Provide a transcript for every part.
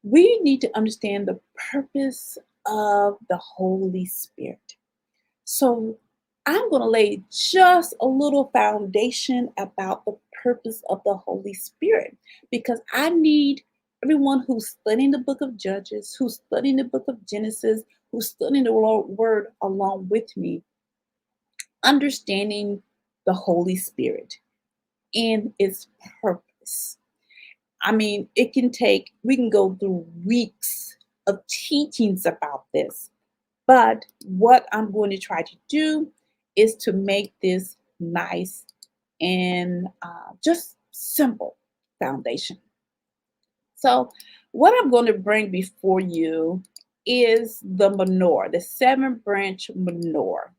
We need to understand the purpose of the Holy Spirit. So, I'm going to lay just a little foundation about the purpose of the Holy Spirit because I need everyone who's studying the book of Judges, who's studying the book of Genesis, who's studying the word along with me, understanding the Holy Spirit and its purpose. I mean, we can go through weeks of teachings about this, but what I'm going to try to do is to make this nice and just simple foundation. So, what I'm going to bring before you is the menorah, the seven branch menorah.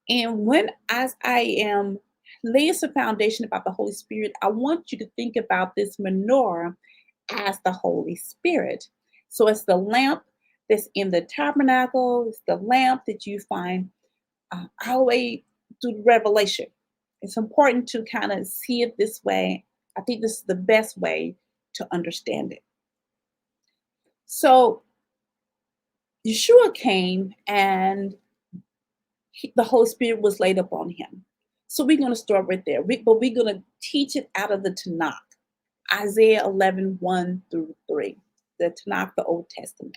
And as I am laying some foundation about the Holy Spirit, I want you to think about this menorah as the Holy Spirit. So it's the lamp that's in the tabernacle, it's the lamp that you find all the way through Revelation. It's important to kind of see it this way. I think this is the best way to understand it. So Yeshua came and the Holy Spirit was laid upon him. So we're going to start right there. But we're going to teach it out of the Tanakh, Isaiah 11, 1 through 3, the Tanakh, the Old Testament.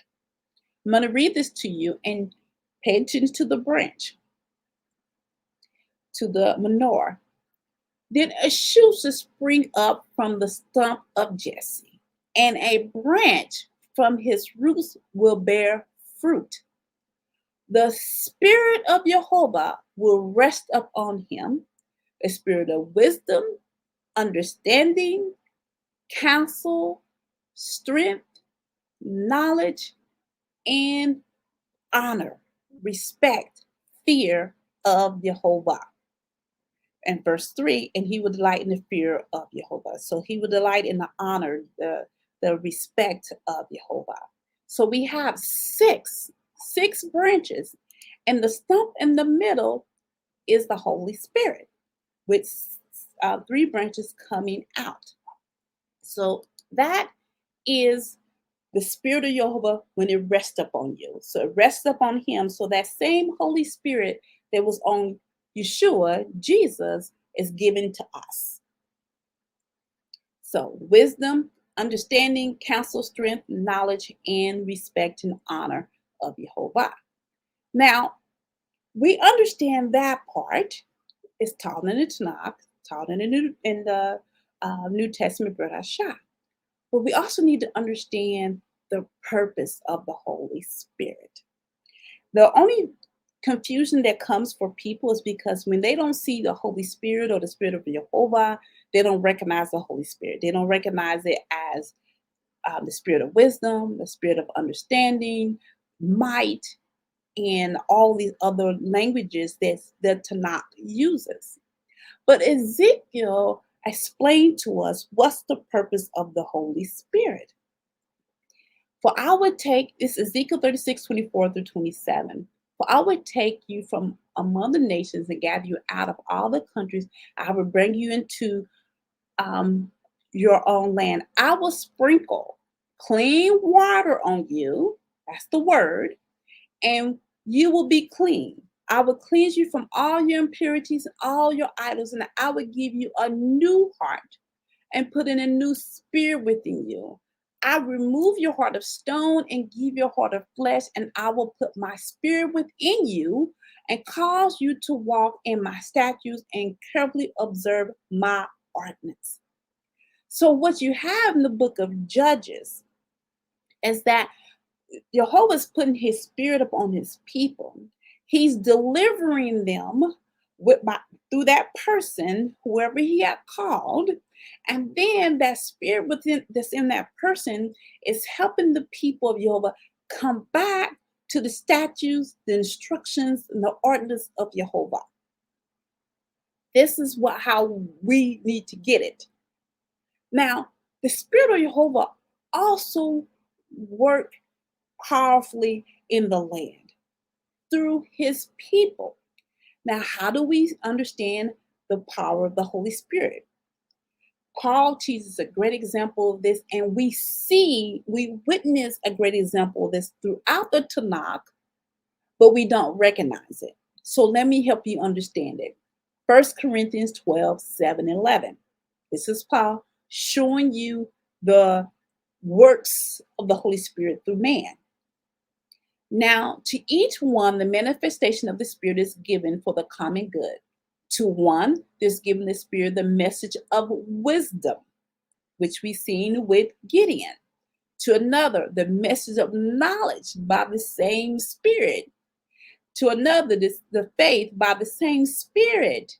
I'm going to read this to you and pay attention to the branch, to the menorah. Then a shoot shall spring up from the stump of Jesse, and a branch from his roots will bear fruit. The spirit of Jehovah will rest upon him, a spirit of wisdom, understanding, counsel, strength, knowledge, and honor, respect, fear of Jehovah. And verse 3, and he would delight in the fear of Jehovah. So he would delight in the honor, the respect of Jehovah. So we have six branches, and the stump in the middle is the Holy Spirit, with three branches coming out. So that is the Spirit of Jehovah when it rests upon you. So it rests upon him. So that same Holy Spirit that was on Yeshua, Jesus, is given to us. So wisdom, understanding, counsel, strength, knowledge, and respect and honor of Jehovah. Now, we understand that part is taught in the Tanakh, taught in the New Testament, Berashah. But we also need to understand the purpose of the Holy Spirit. The only confusion that comes for people is because when they don't see the Holy Spirit or the Spirit of Jehovah, they don't recognize the Holy Spirit. They don't recognize it as the Spirit of wisdom, the Spirit of understanding, might, and all these other languages that the Tanakh uses. But Ezekiel explained to us what's the purpose of the Holy Spirit. For I would take, this Ezekiel 36, 24 through 27. For I would take you from among the nations and gather you out of all the countries. I will bring you into your own land. I will sprinkle clean water on you. That's the word. And you will be clean. I will cleanse you from all your impurities and all your idols, and I will give you a new heart and put in a new spirit within you. I remove your heart of stone and give your heart of flesh, and I will put my spirit within you and cause you to walk in my statutes and carefully observe my ordinance. So, what you have in the book of Judges is that Jehovah's putting his spirit upon his people. He's delivering them through that person, whoever he had called. And then that spirit that's in that person is helping the people of Jehovah come back to the statutes, the instructions, and the ordinance of Jehovah. This is how we need to get it. Now, the spirit of Jehovah also work powerfully in the land through his people. Now, how do we understand the power of the Holy Spirit? Paul teaches a great example of this, and we witness a great example of this throughout the Tanakh, but we don't recognize it. So let me help you understand it. 1 Corinthians 12:7-11. This is Paul showing you the works of the Holy Spirit through man. Now, to each one, the manifestation of the Spirit is given for the common good. To one, there's given the Spirit the message of wisdom, which we've seen with Gideon. To another, the message of knowledge by the same Spirit. To another, the faith by the same Spirit.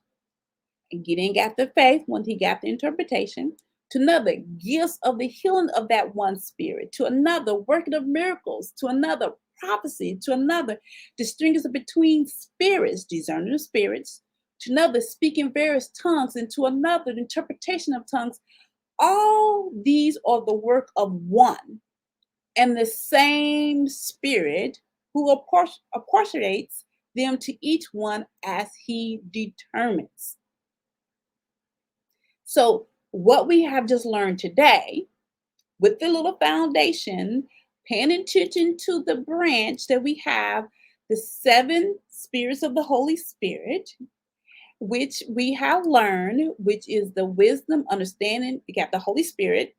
And Gideon got the faith when he got the interpretation. To another, gifts of the healing of that one Spirit. To another, working of miracles. To another, prophecy. To another, distinguishing between spirits, discerning of spirits. To another, speaking various tongues. And to another, the interpretation of tongues. All these are the work of one and the same Spirit, who apportionates them to each one as he determines. So, what we have just learned today, with the little foundation, paying attention to the branch that we have, the seven spirits of the Holy Spirit, which we have learned, which is the wisdom, understanding. You got the Holy Spirit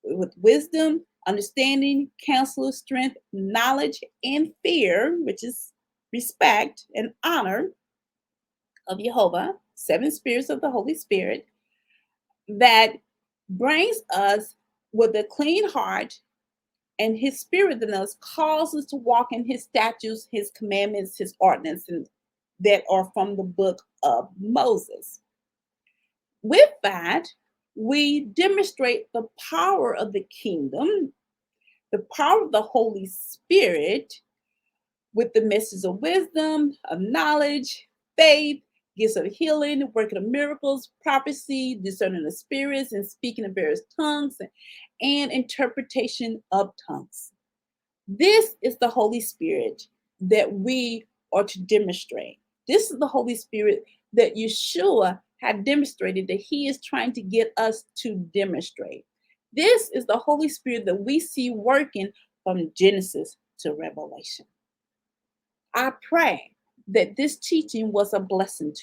with wisdom, understanding, counsel, strength, knowledge, and fear, which is respect and honor of Jehovah, seven spirits of the Holy Spirit, that brings us with a clean heart, and his spirit in us calls us to walk in his statutes, his commandments, his ordinances that are from the book of Moses. With that, we demonstrate the power of the kingdom, the power of the Holy Spirit, with the message of wisdom, of knowledge, faith, gifts of healing, working of miracles, prophecy, discerning of spirits, and speaking of various tongues, and interpretation of tongues. This is the Holy Spirit that we are to demonstrate. This is the Holy Spirit that Yeshua had demonstrated that he is trying to get us to demonstrate. This is the Holy Spirit that we see working from Genesis to Revelation. I pray that this teaching was a blessing to you.